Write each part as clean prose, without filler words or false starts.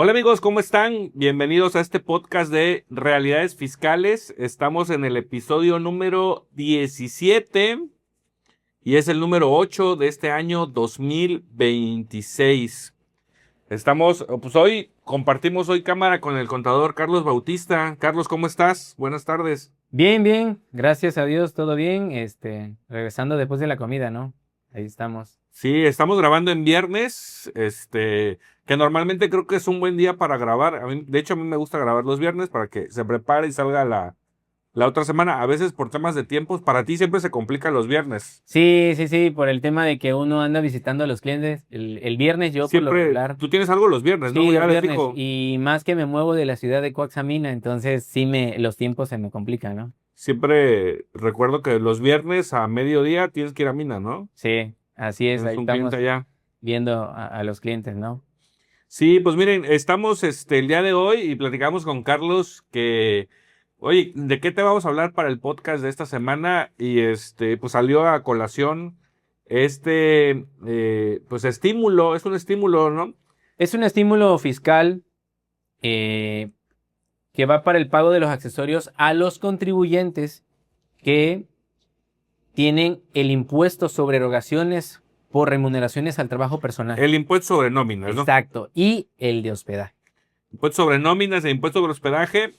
Hola amigos, ¿cómo están? Bienvenidos a este podcast de Realidades Fiscales. Estamos en el episodio número 17 y es el número 8 de este año 2026. Compartimos hoy cámara con el contador Carlos Bautista. Carlos, ¿cómo estás? Buenas tardes. Bien, gracias a Dios, todo bien, regresando después de la comida, ¿no? Ahí estamos. Sí, estamos grabando en viernes, que normalmente creo que es un buen día para grabar. De hecho, a mí me gusta grabar los viernes para que se prepare y salga la otra semana. A veces por temas de tiempos, para ti siempre se complican los viernes. Sí, por el tema de que uno anda visitando a los clientes. El viernes yo por lo Siempre, regular. tú tienes algo los viernes, ¿no? Sí, Ya los de viernes. fijo. Y más que me muevo de la ciudad de Coaxamina, entonces los tiempos se me complican, ¿no? Siempre recuerdo que los viernes a mediodía tienes que ir a Mina, ¿no? Sí, así es, Tienes ahí un estamos cliente allá. viendo a los clientes, ¿no? Sí, pues miren, estamos el día de hoy y platicamos con Carlos que, oye, ¿de qué te vamos a hablar para el podcast de esta semana? Y pues salió a colación pues estímulo, es un estímulo, ¿no? Es un estímulo fiscal que va para el pago de los accesorios a los contribuyentes que tienen el impuesto sobre erogaciones por remuneraciones al trabajo personal. El impuesto sobre nóminas, ¿no? Exacto. Y el de hospedaje. Impuesto sobre nóminas e impuesto sobre hospedaje.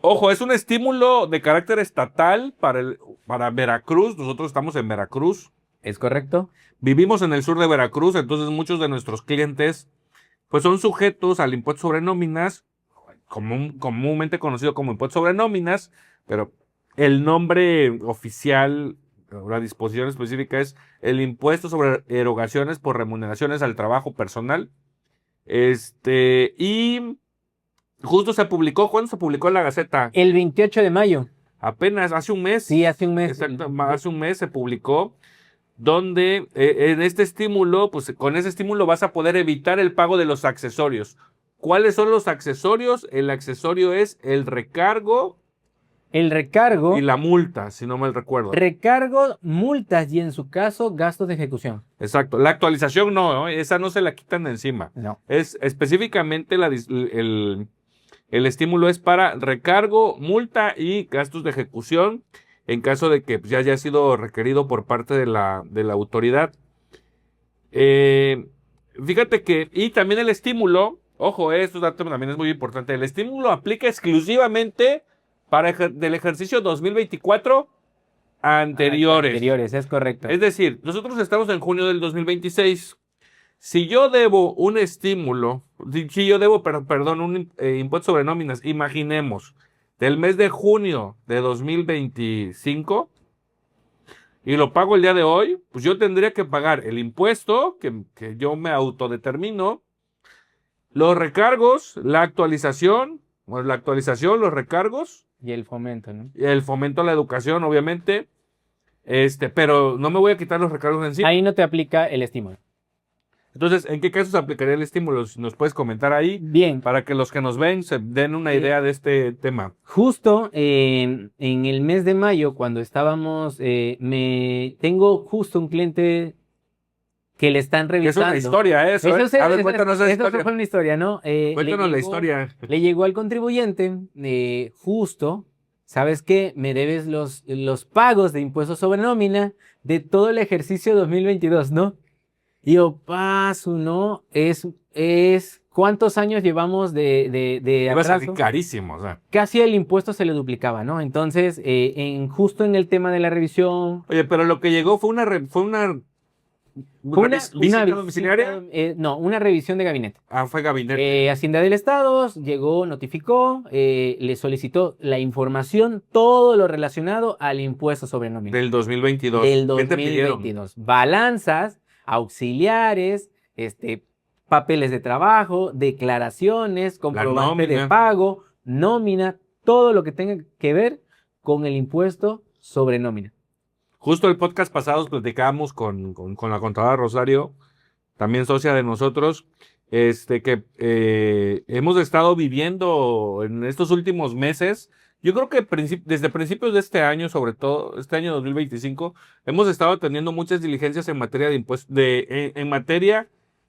Ojo, es un estímulo de carácter estatal para Veracruz. Nosotros estamos en Veracruz. ¿Es correcto? Vivimos en el sur de Veracruz, entonces muchos de nuestros clientes pues son sujetos al impuesto sobre nóminas, comúnmente conocido como impuesto sobre nóminas, pero el nombre oficial, la disposición específica es el impuesto sobre erogaciones por remuneraciones al trabajo personal. Y justo se publicó, ¿cuándo se publicó en la Gaceta? El 28 de mayo. Apenas, hace un mes. Sí, hace un mes. Exacto, hace un mes se publicó, donde en este estímulo, pues con ese estímulo vas a poder evitar el pago de los accesorios. ¿Cuáles son los accesorios? El accesorio es el recargo. El recargo. Y la multa, si no mal recuerdo. Recargo, multas y en su caso, gastos de ejecución. Exacto. La actualización no, esa no se la quitan de encima. No. Es específicamente el estímulo es para recargo, multa y gastos de ejecución en caso de que ya haya sido requerido por parte de la autoridad. Fíjate que, y también el estímulo, ojo, esto también es muy importante, el estímulo aplica exclusivamente para del ejercicio 2024 anteriores. Anteriores, es correcto. Es decir, nosotros estamos en junio del 2026. Si yo debo un estímulo, si yo debo, perdón, un impuesto sobre nóminas, imaginemos, del mes de junio de 2025 y lo pago el día de hoy, pues yo tendría que pagar el impuesto que yo me autodetermino, los recargos, la actualización, los recargos. Y el fomento, ¿no? El fomento a la educación, obviamente. Pero no me voy a quitar los recargos en sí. Ahí no te aplica el estímulo. Entonces, ¿en qué casos aplicaría el estímulo? ¿Nos puedes comentar ahí? Bien. Para que los que nos ven se den una idea de este tema. Justo en el mes de mayo, cuando estábamos, tengo justo un cliente que le están revisando. Es una historia eso, ¿eh? A ver, cuéntanos esa historia. Eso fue una historia, ¿no? Cuéntanos la historia. Le llegó al contribuyente, justo, ¿sabes qué? Me debes los pagos de impuestos sobre nómina de todo el ejercicio 2022, ¿no? Y yo, paso, ¿no? ¿Cuántos años llevamos de Iba a atraso? salir carísimo, o sea. Casi el impuesto se le duplicaba, ¿no? Entonces, justo en el tema de la revisión. Oye, pero lo que llegó fue una visita domiciliaria. No, una revisión de gabinete. Fue gabinete. Hacienda del Estado llegó, notificó, le solicitó la información, todo lo relacionado al impuesto sobre nómina. Del 2022. Del ¿Qué te pidieron? 2022. Balanzas, auxiliares, papeles de trabajo, declaraciones, comprobante de pago, nómina, todo lo que tenga que ver con el impuesto sobre nómina. Justo el podcast pasado platicábamos con la contadora Rosario, también socia de nosotros, que hemos estado viviendo en estos últimos meses. Yo creo que desde principios de este año, sobre todo este año 2025, hemos estado teniendo muchas diligencias en materia de impuestos, en materia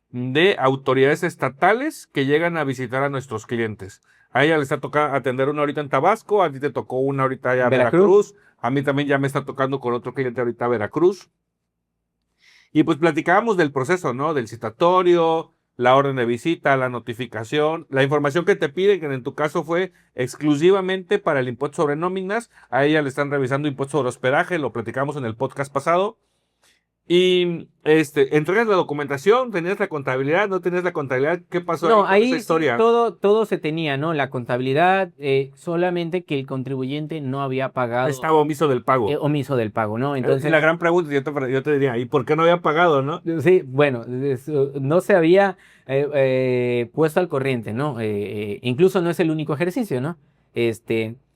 de autoridades estatales que llegan a visitar a nuestros clientes. A ella le está tocando atender una ahorita en Tabasco, a ti te tocó una ahorita allá a Veracruz, a mí también ya me está tocando con otro cliente ahorita a Veracruz. Y pues platicábamos del proceso, ¿no? Del citatorio, la orden de visita, la notificación, la información que te piden, que en tu caso fue exclusivamente para el impuesto sobre nóminas. A ella le están revisando impuesto sobre hospedaje, lo platicamos en el podcast pasado. Y entregas la documentación, tenías la contabilidad, no tenías la contabilidad, ¿qué pasó No, ahí con ahí esa historia? todo se tenía, ¿no? La contabilidad, solamente que el contribuyente no había pagado, Estaba omiso del pago. omiso del pago, ¿no? Entonces, la gran pregunta, yo te diría, ¿y por qué no había pagado, no? Sí, bueno, no se había puesto al corriente, ¿no? Incluso no es el único ejercicio, ¿no?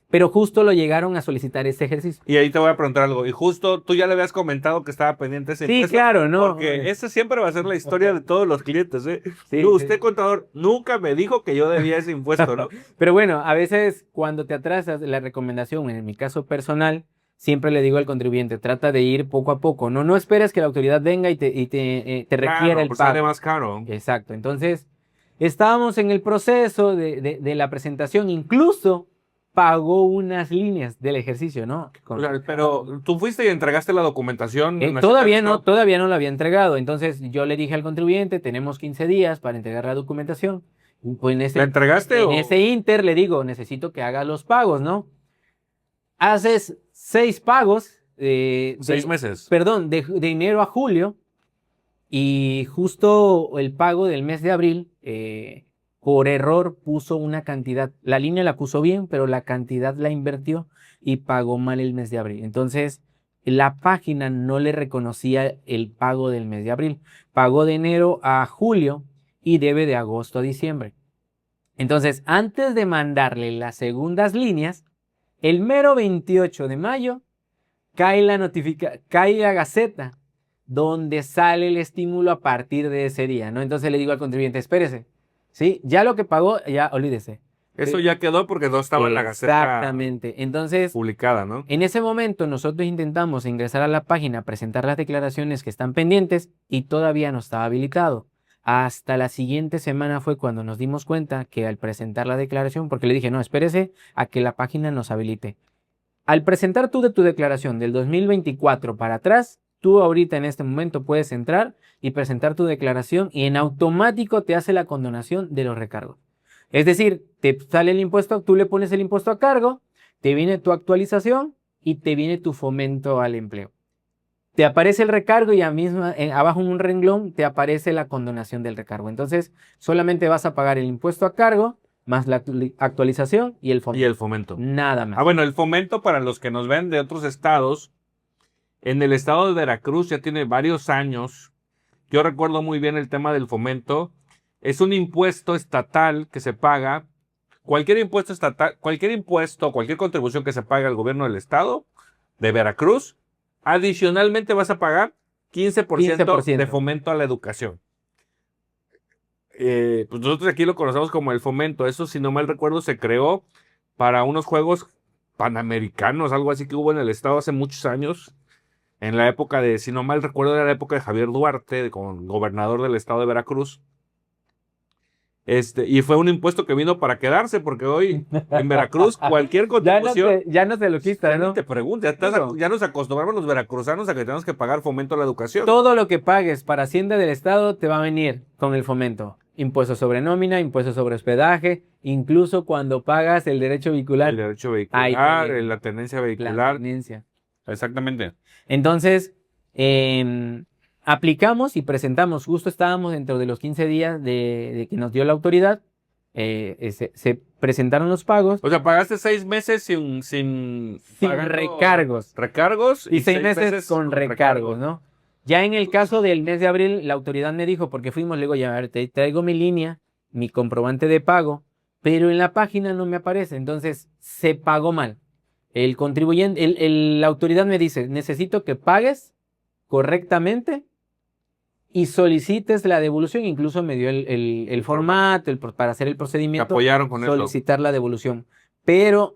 Pero justo lo llegaron a solicitar este ejercicio. Y ahí te voy a preguntar algo. Y justo tú ya le habías comentado que estaba pendiente ese Sí, impuesto. claro, ¿no? Porque esa siempre va a ser la historia de todos los clientes, ¿eh? Sí, Usted, sí. contador, nunca me dijo que yo debía ese impuesto, ¿no? Pero bueno, a veces cuando te atrasas, la recomendación, en mi caso personal, siempre le digo al contribuyente, trata de ir poco a poco. No esperes que la autoridad venga y te requiera Claro, el pues pago. sale más caro. Exacto. Entonces, estábamos en el proceso de la presentación, incluso pagó unas líneas del ejercicio, ¿no? O sea, pero tú fuiste y entregaste la documentación. Todavía no la había entregado. Entonces yo le dije al contribuyente, tenemos 15 días para entregar la documentación. Y pues ¿La entregaste en ese inter le digo, necesito que haga los pagos, ¿no? Haces 6 pagos. 6 meses. Perdón, de enero a julio. Y justo el pago del mes de abril, por error puso una cantidad. La línea la puso bien, pero la cantidad la invirtió y pagó mal el mes de abril. Entonces, la página no le reconocía el pago del mes de abril. Pagó de enero a julio y debe de agosto a diciembre. Entonces, antes de mandarle las segundas líneas, el mero 28 de mayo cae la Gaceta, donde sale el estímulo a partir de ese día, ¿no? Entonces le digo al contribuyente, espérese, ¿sí? Ya lo que pagó, ya olvídese. Eso ya quedó porque no estaba en la Gaceta. Exactamente. Entonces, publicada, ¿no? En ese momento nosotros intentamos ingresar a la página, presentar las declaraciones que están pendientes y todavía no estaba habilitado. Hasta la siguiente semana fue cuando nos dimos cuenta que al presentar la declaración, porque le dije, no, espérese a que la página nos habilite. Al presentar tú de tu declaración del 2024 para atrás, tú ahorita en este momento puedes entrar y presentar tu declaración y en automático te hace la condonación de los recargos. Es decir, te sale el impuesto, tú le pones el impuesto a cargo, te viene tu actualización y te viene tu fomento al empleo. Te aparece el recargo y abajo en un renglón te aparece la condonación del recargo. Entonces, solamente vas a pagar el impuesto a cargo más la actualización y el fomento. Y el fomento. Nada más. Ah, bueno, el fomento para los que nos ven de otros estados, en el estado de Veracruz ya tiene varios años. Yo recuerdo muy bien el tema del fomento. Es un impuesto estatal que se paga. Cualquier impuesto estatal, cualquier contribución que se pague al gobierno del estado de Veracruz, adicionalmente vas a pagar 15% de fomento a la educación. Pues nosotros aquí lo conocemos como el fomento. Eso, si no mal recuerdo, se creó para unos Juegos Panamericanos, algo así que hubo en el estado hace muchos años. En la época de, si no mal recuerdo, era la época de Javier Duarte, como gobernador del estado de Veracruz. Y fue un impuesto que vino para quedarse, porque hoy en Veracruz cualquier contribución... ya no te lo quitas, ¿no? Te pregunto, ya nos acostumbramos los veracruzanos a que tenemos que pagar fomento a la educación. Todo lo que pagues para Hacienda del Estado te va a venir con el fomento. Impuesto sobre nómina, impuesto sobre hospedaje, incluso cuando pagas el derecho vehicular. El derecho vehicular, la tenencia vehicular. La tenencia. Exactamente. Entonces, aplicamos y presentamos. Justo estábamos dentro de los 15 días de que nos dio la autoridad. Se presentaron los pagos. O sea, pagaste 6 meses sin recargos. Recargos y 6 meses con recargos, ¿no? Ya en el caso del mes de abril, la autoridad me dijo, porque fuimos, le digo, ya, a ver, te traigo mi línea, mi comprobante de pago, pero en la página no me aparece. Entonces, se pagó mal. El contribuyente, la autoridad me dice, necesito que pagues correctamente y solicites la devolución. Incluso me dio el formato para hacer el procedimiento. Te apoyaron con solicitar la devolución. Pero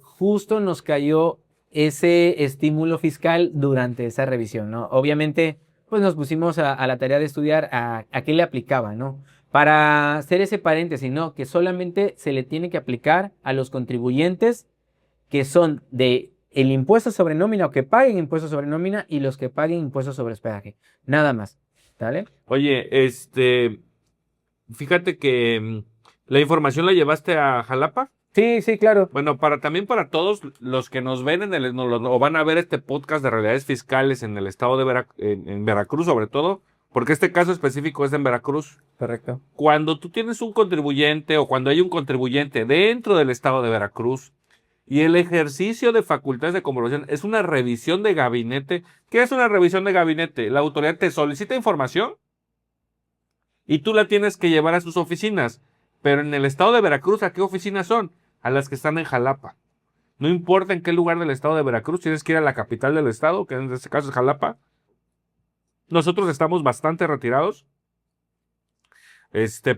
justo nos cayó ese estímulo fiscal durante esa revisión, ¿no? Obviamente pues nos pusimos a la tarea de estudiar a qué le aplicaba, ¿no? Para hacer ese paréntesis, ¿no? Que solamente se le tiene que aplicar a los contribuyentes que son de el impuesto sobre nómina o que paguen impuestos sobre nómina y los que paguen impuestos sobre hospedaje. Nada más. ¿Vale? Oye, fíjate que la información la llevaste a Jalapa. Sí, sí, claro. Bueno, también para todos los que nos ven o van a ver este podcast de realidades fiscales en el estado de en Veracruz, sobre todo, porque este caso específico es en Veracruz. Correcto. Cuando tú tienes un contribuyente o cuando hay un contribuyente dentro del estado de Veracruz y el ejercicio de facultades de comprobación es una revisión de gabinete, ¿qué es una revisión de gabinete? La autoridad te solicita información y tú la tienes que llevar a sus oficinas. Pero en el estado de Veracruz, ¿a qué oficinas son? A las que están en Jalapa. No importa en qué lugar del estado de Veracruz, tienes que ir a la capital del estado, que en este caso es Jalapa. Nosotros estamos bastante retirados.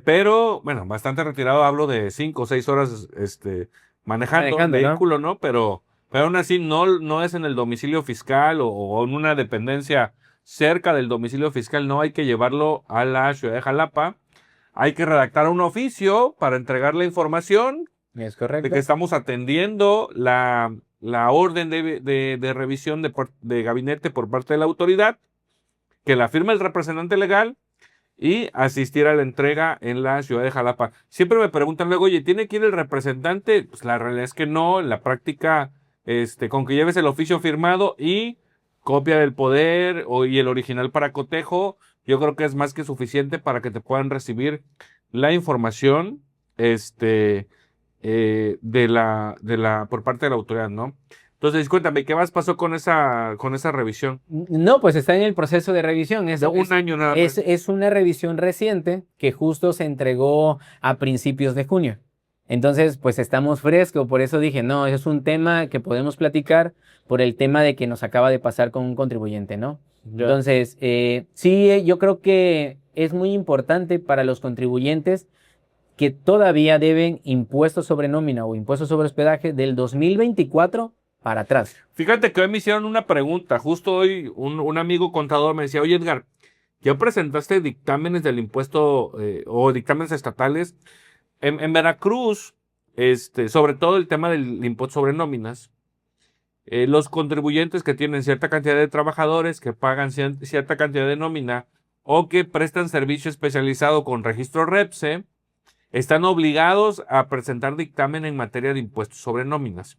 Pero, bueno, bastante retirado, hablo de 5 o 6 horas, manejando el vehículo, ¿no? Pero aún así no es en el domicilio fiscal o en una dependencia cerca del domicilio fiscal, no hay que llevarlo a la ciudad de Jalapa. Hay que redactar un oficio para entregar la información. Es correcto. De que estamos atendiendo la orden de revisión de gabinete por parte de la autoridad, que la firma el representante legal y asistir a la entrega en la ciudad de Jalapa. Siempre me preguntan luego, oye, ¿tiene que ir el representante? Pues la realidad es que no, en la práctica, con que lleves el oficio firmado y copia del poder y el original para cotejo, yo creo que es más que suficiente para que te puedan recibir la información, por parte de la autoridad, ¿no? Entonces, cuéntame, ¿qué más pasó con esa revisión? No, pues está en el proceso de revisión. Un año nada más. Es una revisión reciente que justo se entregó a principios de junio. Entonces, pues estamos frescos, por eso dije, no, es un tema que podemos platicar por el tema de que nos acaba de pasar con un contribuyente, ¿no? Ya. Entonces, sí, yo creo que es muy importante para los contribuyentes que todavía deben impuestos sobre nómina o impuestos sobre hospedaje del 2024 para atrás. Fíjate que hoy me hicieron una pregunta. Justo hoy un amigo contador me decía, oye Edgar, ¿ya presentaste dictámenes del impuesto o dictámenes estatales? En Veracruz, sobre todo el tema del impuesto sobre nóminas, los contribuyentes que tienen cierta cantidad de trabajadores, que pagan cierta cantidad de nómina o que prestan servicio especializado con registro REPSE, están obligados a presentar dictamen en materia de impuestos sobre nóminas.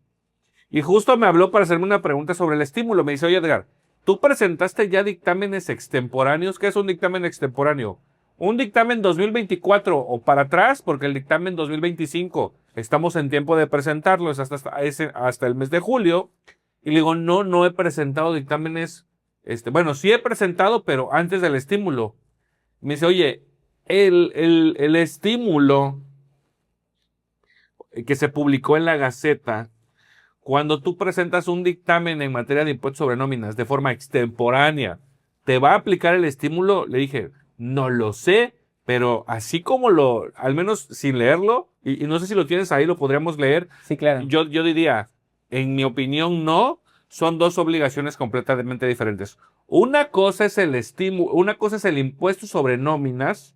Y justo me habló para hacerme una pregunta sobre el estímulo. Me dice, oye Edgar, ¿tú presentaste ya dictámenes extemporáneos? ¿Qué es un dictamen extemporáneo? Un dictamen 2024 o para atrás, porque el dictamen 2025 estamos en tiempo de presentarlo, es hasta el mes de julio. Y le digo, no he presentado dictámenes, bueno, sí he presentado, pero antes del estímulo. Me dice, oye, el estímulo que se publicó en la Gaceta, cuando tú presentas un dictamen en materia de impuestos sobre nóminas de forma extemporánea, ¿te va a aplicar el estímulo? Le dije, no lo sé, pero así como al menos sin leerlo, y no sé si lo tienes ahí, lo podríamos leer. Sí, claro. Yo diría, en mi opinión, no, son dos obligaciones completamente diferentes. Una cosa es el estímulo, una cosa es el impuesto sobre nóminas,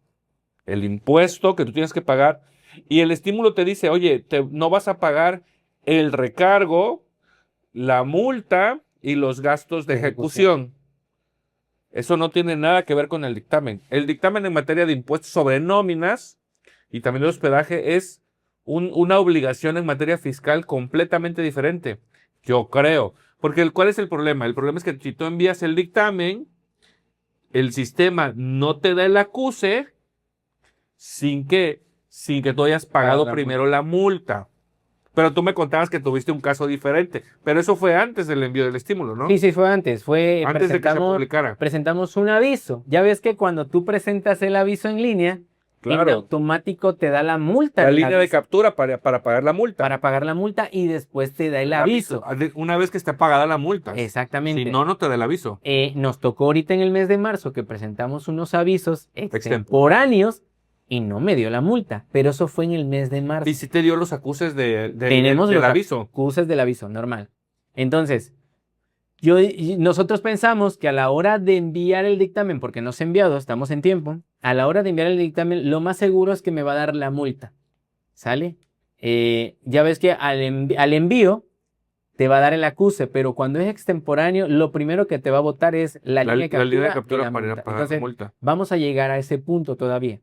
el impuesto que tú tienes que pagar, y el estímulo te dice, oye, no vas a pagar el recargo, la multa y los gastos de ejecución. Eso no tiene nada que ver con el dictamen. El dictamen en materia de impuestos sobre nóminas y también de hospedaje es una obligación en materia fiscal completamente diferente, yo creo. Porque ¿cuál es el problema? El problema es que si tú envías el dictamen, el sistema no te da el acuse sin que tú hayas pagado primero la multa. Pero tú me contabas que tuviste un caso diferente. Pero eso fue antes del envío del estímulo, ¿no? Sí, fue antes. Antes de que se publicara. Presentamos un aviso. Ya ves que cuando tú presentas el aviso en línea, claro, en automático te da la multa. La línea de captura para pagar la multa. Para pagar la multa y después te da el aviso. Una vez que esté pagada la multa. Exactamente. Si no, no te da el aviso. Nos tocó ahorita en el mes de marzo que presentamos unos avisos extemporáneos y no me dio la multa, pero eso fue en el mes de marzo. ¿Y si te dio los acuses Tenemos del los aviso? Acuses del aviso, normal. Entonces, Nosotros pensamos que a la hora de enviar el dictamen, porque no se ha enviado, estamos en tiempo, a la hora de enviar el dictamen, lo más seguro es que me va a dar la multa. ¿Sale? Ya ves que al envío te va a dar el acuse, pero cuando es extemporáneo, lo primero que te va a botar es la línea de La línea de captura captura para ir a multa. pagar la Entonces, multa. vamos a llegar a ese punto todavía.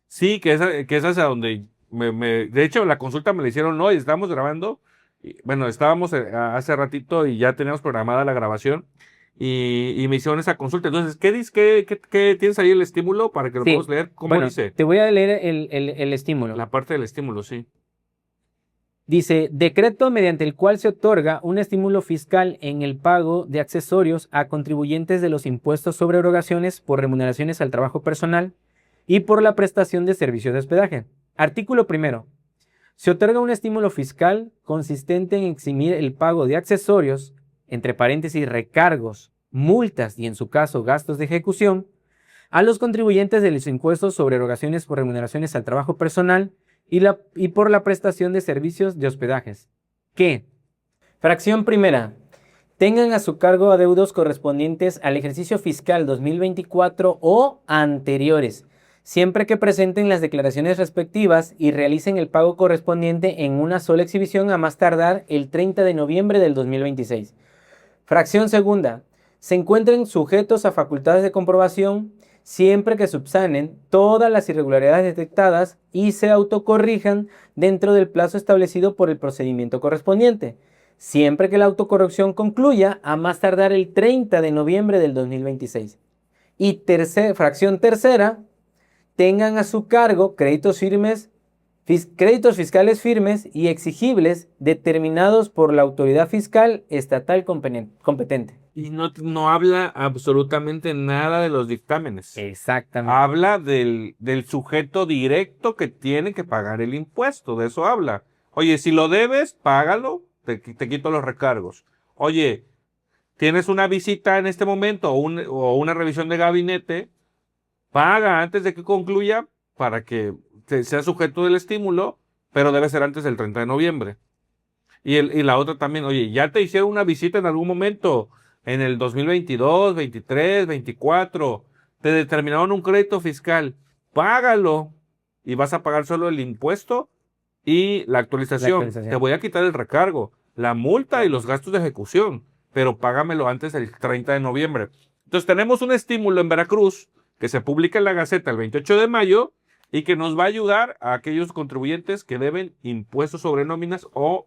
Sí, que esa es a donde de hecho, la consulta me la hicieron hoy, estábamos grabando, bueno, estábamos hace ratito y ya teníamos programada la grabación y me hicieron esa consulta. Entonces, ¿qué dice, qué tienes ahí el estímulo para que lo Sí. podamos leer? ¿Cómo Bueno, dice? te voy a leer el estímulo. La parte del estímulo, sí. Dice, decreto mediante el cual se otorga un estímulo fiscal en el pago de accesorios a contribuyentes de los impuestos sobre erogaciones por remuneraciones al trabajo personal y por la prestación de servicios de hospedaje. Artículo primero. Se otorga un estímulo fiscal consistente en eximir el pago de accesorios, entre paréntesis recargos, multas y en su caso gastos de ejecución, a los contribuyentes de los impuestos sobre erogaciones por remuneraciones al trabajo personal y por la prestación de servicios de hospedajes. Que, fracción primera, tengan a su cargo adeudos correspondientes al ejercicio fiscal 2024 o anteriores, siempre que presenten las declaraciones respectivas y realicen el pago correspondiente en una sola exhibición a más tardar el 30 de noviembre del 2026. Fracción segunda, se encuentren sujetos a facultades de comprobación siempre que subsanen todas las irregularidades detectadas y se autocorrijan dentro del plazo establecido por el procedimiento correspondiente, siempre que la autocorrección concluya a más tardar el 30 de noviembre del 2026. Y fracción tercera, tengan a su cargo créditos fiscales firmes y exigibles determinados por la autoridad fiscal estatal competente. Y no habla absolutamente nada de los dictámenes. Exactamente. Habla del sujeto directo que tiene que pagar el impuesto. De eso habla. Oye, si lo debes, págalo, te quito los recargos. Oye, tienes una visita en este momento o una revisión de gabinete, paga antes de que concluya para que sea sujeto del estímulo, pero debe ser antes del 30 de noviembre. Y la otra también, oye, ya te hicieron una visita en algún momento, en el 2022, 23, 24, te determinaron un crédito fiscal, págalo y vas a pagar solo el impuesto y la actualización. Te voy a quitar el recargo, la multa y los gastos de ejecución, pero págamelo antes del 30 de noviembre. Entonces tenemos un estímulo en Veracruz que se publica en la Gaceta el 28 de mayo y que nos va a ayudar a aquellos contribuyentes que deben impuestos sobre nóminas o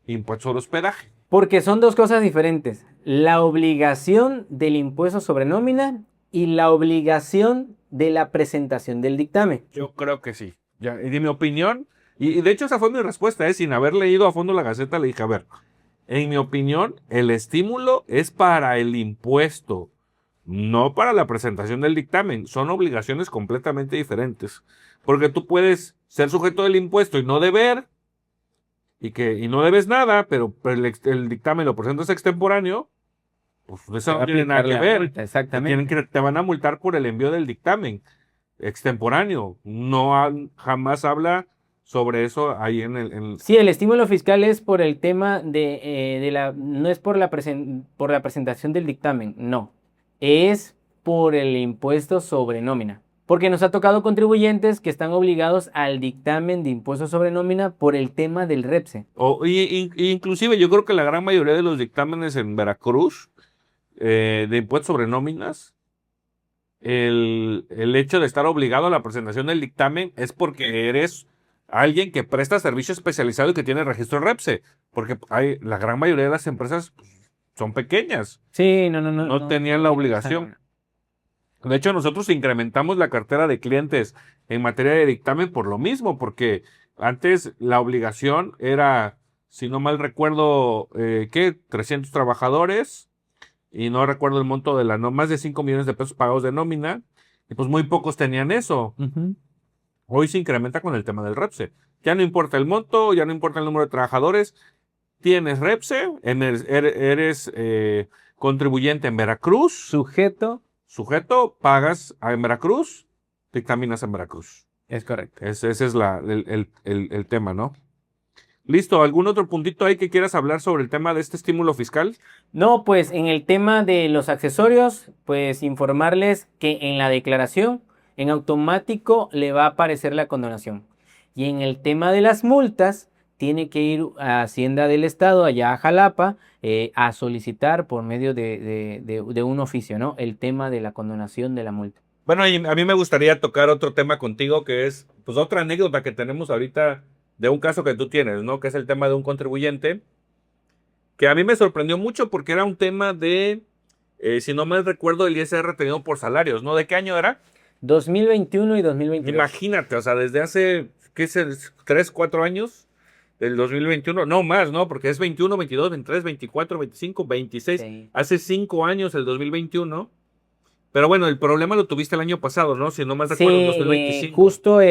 impuesto sobre hospedaje. Porque son dos cosas diferentes. La obligación del impuesto sobre nómina y la obligación de la presentación del dictamen. Yo creo que sí. Ya, y de mi opinión, y de hecho esa fue mi respuesta, sin haber leído a fondo la Gaceta, le dije, a ver, en mi opinión, el estímulo es para el impuesto, no para la presentación del dictamen. Son obligaciones completamente diferentes. Porque tú puedes ser sujeto del impuesto y no deber, y no debes nada, pero el dictamen lo presentas extemporáneo, pues eso no tiene nada que ver. Multa, exactamente. Te van a multar por el envío del dictamen extemporáneo. Jamás habla sobre eso ahí en el... Sí, el estímulo fiscal es por el tema no es por la presentación del dictamen, no. Es por el impuesto sobre nómina. Porque nos ha tocado contribuyentes que están obligados al dictamen de impuestos sobre nómina por el tema del REPSE. Inclusive yo creo que la gran mayoría de los dictámenes en Veracruz de impuestos sobre nóminas, el hecho de estar obligado a la presentación del dictamen es porque eres alguien que presta servicio especializado y que tiene registro REPSE. Porque la gran mayoría de las empresas son pequeñas. Sí, no tenían la obligación. De hecho, nosotros incrementamos la cartera de clientes en materia de dictamen por lo mismo, porque antes la obligación era, si no mal recuerdo, 300 trabajadores, y no recuerdo el monto más de 5 millones de pesos pagados de nómina, y pues muy pocos tenían eso. Uh-huh. Hoy se incrementa con el tema del REPSE. Ya no importa el monto, ya no importa el número de trabajadores, tienes REPSE, eres contribuyente en Veracruz. Sujeto, pagas en Veracruz, dictaminas en Veracruz. Es correcto. Ese es el tema, ¿no? Listo, ¿algún otro puntito ahí que quieras hablar sobre el tema de este estímulo fiscal? No, pues en el tema de los accesorios, pues informarles que en la declaración, en automático le va a aparecer la condonación. Y en el tema de las multas, tiene que ir a Hacienda del Estado, allá a Jalapa, a solicitar por medio de un oficio, ¿no? El tema de la condonación de la multa. Bueno, y a mí me gustaría tocar otro tema contigo, que es pues otra anécdota que tenemos ahorita de un caso que tú tienes, ¿no? Que es el tema de un contribuyente, que a mí me sorprendió mucho porque era un tema de, si no me recuerdo, el ISR tenido por salarios, ¿no? ¿De qué año era? 2021 y 2022. Imagínate, o sea, desde hace, ¿qué es? 3, 4 años del 2021, no más, ¿no? Porque es 21, 22, 23, 24, 25, 26, Sí. hace 5 años el 2021. Pero bueno, el problema lo tuviste el año pasado, ¿no? Si no más Sí, recuerdo, 2025. justo en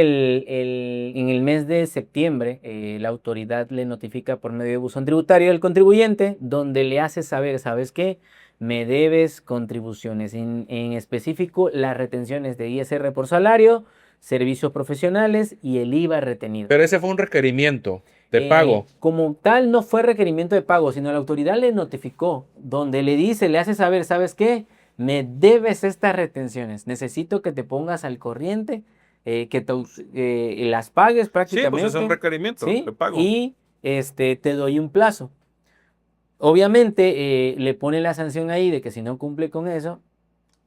el mes de septiembre, la autoridad le notifica por medio de buzón tributario al contribuyente, donde le hace saber, ¿sabes qué? Me debes contribuciones, en específico las retenciones de ISR por salario, servicios profesionales y el IVA retenido. Pero ese fue un requerimiento de pago. Como tal, no fue requerimiento de pago, sino la autoridad le notificó, donde le dice, le hace saber, ¿sabes qué? Me debes estas retenciones, necesito que te pongas al corriente, las pagues Sí, prácticamente. pues es un requerimiento ¿sí? de pago. Y te doy un plazo. Obviamente le pone la sanción ahí de que si no cumple con eso,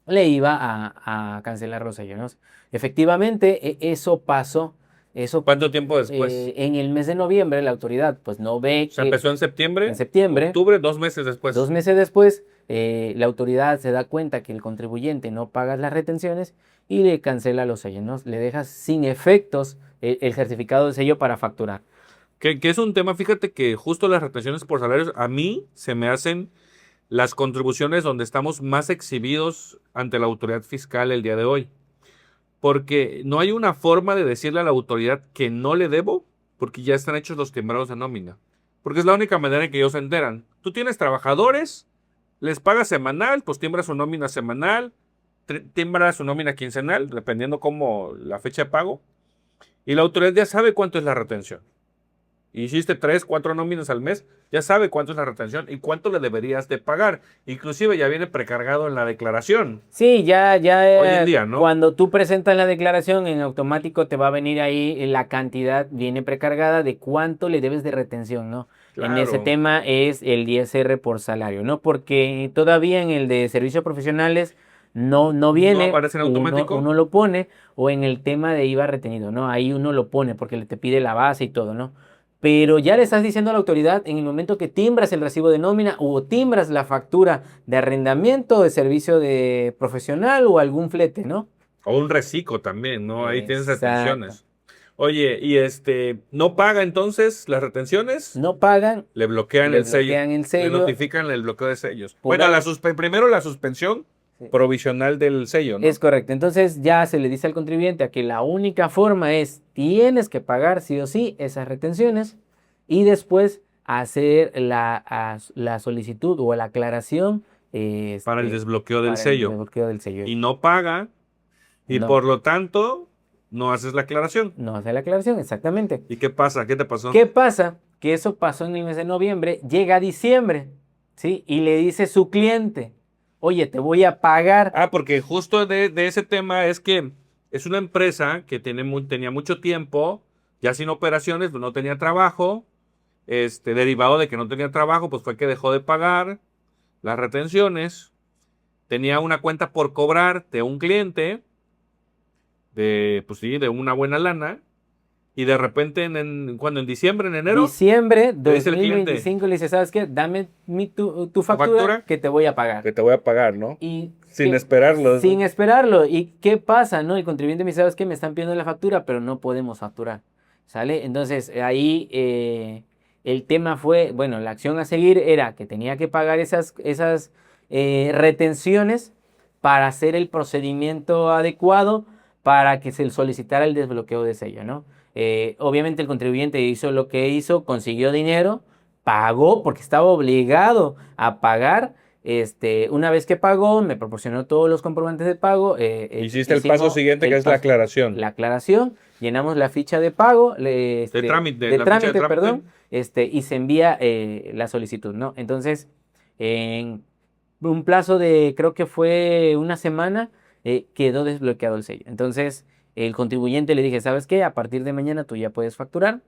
le iba a cancelar los sellos, ¿no? Efectivamente, eso pasó. Eso ¿Cuánto tiempo después? en el mes de noviembre la autoridad pues no ve O sea, que empezó en septiembre. en septiembre, Octubre, 2 meses después. 2 meses después, la autoridad se da cuenta que el contribuyente no paga las retenciones y le cancela los sellos, ¿no? Le deja sin efectos el certificado de sello para facturar. Que es un tema, fíjate que justo las retenciones por salarios a mí se me hacen las contribuciones donde estamos más exhibidos ante la autoridad fiscal el día de hoy. Porque no hay una forma de decirle a la autoridad que no le debo, porque ya están hechos los timbrados de nómina. Porque es la única manera en que ellos se enteran. Tú tienes trabajadores, les pagas semanal, pues timbras su nómina semanal, timbras su nómina quincenal, dependiendo como la fecha de pago. Y la autoridad ya sabe cuánto es la retención. Hiciste 3, 4 nóminas al mes, ya sabe cuánto es la retención y cuánto le deberías de pagar. Inclusive ya viene precargado en la declaración. Sí, ya Hoy en día, ¿no? cuando tú presentas la declaración, en automático te va a venir ahí la cantidad, viene precargada de cuánto le debes de retención, ¿no? Claro. En ese tema es el ISR por salario, ¿no? Porque todavía en el de servicios profesionales no viene. ¿No aparece en automático? Uno lo pone, o en el tema de IVA retenido, ¿no? Ahí uno lo pone porque te pide la base y todo, ¿no? Pero ya le estás diciendo a la autoridad en el momento que timbras el recibo de nómina o timbras la factura de arrendamiento, de servicio de profesional o algún flete, ¿no? O un reciclo también, ¿no? Ahí tienes Exacto. retenciones. Oye, y ¿no paga entonces las retenciones? No pagan, Le bloquean le el sello. bloquean el sello. Le notifican el bloqueo de sellos. Por Bueno, ahí. primero la suspensión Sí. provisional del sello, ¿no? Es correcto. Entonces ya se le dice al contribuyente a que la única forma es tienes que pagar sí o sí esas retenciones y después hacer la solicitud o la aclaración Para el desbloqueo del para el sello. desbloqueo del sello. Y no paga, y No. por lo tanto, no haces la aclaración. No hace la aclaración, exactamente. ¿Y qué pasa? ¿Qué te pasó? ¿Qué pasa? Que eso pasó en el mes de noviembre, llega diciembre, ¿sí? Y le dice su cliente, oye, te voy a pagar. Ah, porque justo de ese tema es que es una empresa que tenía mucho tiempo, ya sin operaciones, pues no tenía trabajo, derivado de que no tenía trabajo, pues fue que dejó de pagar las retenciones, tenía una cuenta por cobrar de un cliente, pues sí, de una buena lana, y de repente, cuando en diciembre, en enero, Diciembre le dice el cliente, 2025 le dice, ¿sabes qué? Dame tu factura que te voy a pagar. que te voy a pagar, ¿no? Y Sin esperarlo. Sin esperarlo. ¿Y qué pasa, no? El contribuyente me dice, ¿sabes qué? Me están pidiendo la factura, pero no podemos facturar. ¿Sale? Entonces, ahí el tema fue, bueno, la acción a seguir era que tenía que pagar esas retenciones para hacer el procedimiento adecuado para que se solicitara el desbloqueo de sello, ¿no? Obviamente el contribuyente hizo lo que hizo, consiguió dinero, pagó porque estaba obligado a pagar Una vez que pagó, me proporcionó todos los comprobantes de pago. Hiciste el paso siguiente, que es la aclaración. La aclaración, llenamos la ficha de pago, De trámite, de la ficha de trámite, trámite. perdón, y se envía la solicitud, ¿no? Entonces, en un plazo de, creo que fue una semana, quedó desbloqueado el sello. Entonces, el contribuyente le dije, ¿sabes qué? A partir de mañana tú ya puedes facturar,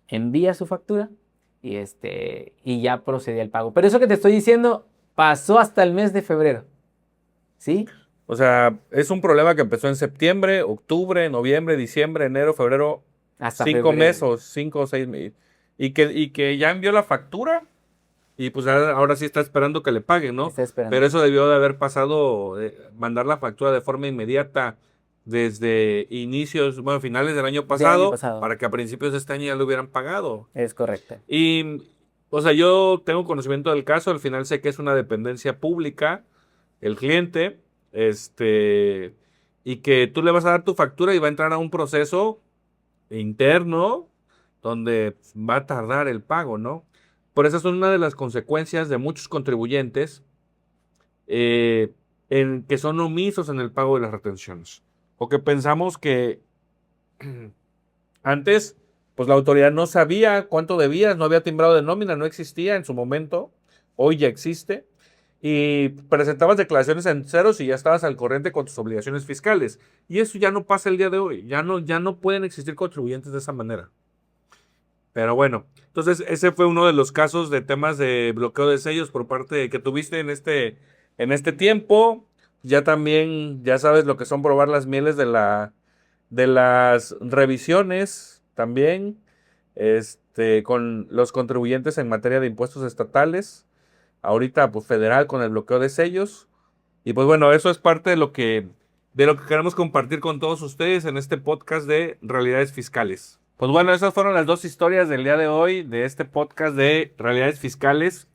envía su factura y ya procedía el pago. Pero eso que te estoy diciendo pasó hasta el mes de febrero, ¿sí? O sea, es un problema que empezó en septiembre, octubre, noviembre, diciembre, enero, febrero, Hasta 5 febrero. meses o 5 o 6 meses. Y que ya envió la factura y pues ahora sí está esperando que le paguen, ¿no? Está esperando. Pero eso debió de haber pasado, mandar la factura de forma inmediata desde inicios, bueno, finales del año pasado, para que a principios de este año ya lo hubieran pagado. Es correcto. Y, o sea, yo tengo conocimiento del caso, al final sé que es una dependencia pública, el cliente, y que tú le vas a dar tu factura y va a entrar a un proceso interno donde va a tardar el pago, ¿no? Por eso es una de las consecuencias de muchos contribuyentes en que son omisos en el pago de las retenciones. O que pensamos que antes, pues la autoridad no sabía cuánto debías, no había timbrado de nómina, no existía en su momento, hoy ya existe, y presentabas declaraciones en ceros y ya estabas al corriente con tus obligaciones fiscales. Y eso ya no pasa el día de hoy, ya no pueden existir contribuyentes de esa manera. Pero bueno, entonces ese fue uno de los casos de temas de bloqueo de sellos por parte que tuviste en este tiempo. Ya también, ya sabes lo que son probar las mieles de las revisiones también, con los contribuyentes en materia de impuestos estatales, ahorita pues federal con el bloqueo de sellos. Y pues bueno, eso es parte de lo que queremos compartir con todos ustedes en este podcast de Realidades Fiscales. Pues bueno, esas fueron las dos historias del día de hoy de este podcast de Realidades Fiscales.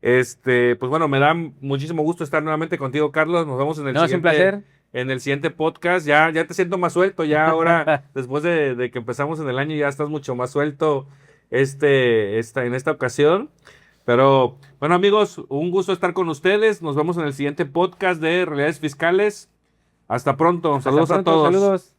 Pues bueno, me da muchísimo gusto estar nuevamente contigo, Carlos. Nos vemos en el Es un placer. en el siguiente podcast. Ya te siento más suelto, ya ahora, después de que empezamos en el año, ya estás mucho más suelto en esta ocasión. Pero bueno, amigos, un gusto estar con ustedes. Nos vemos en el siguiente podcast de Realidades Fiscales. Hasta pronto. Saludos a todos. Saludos.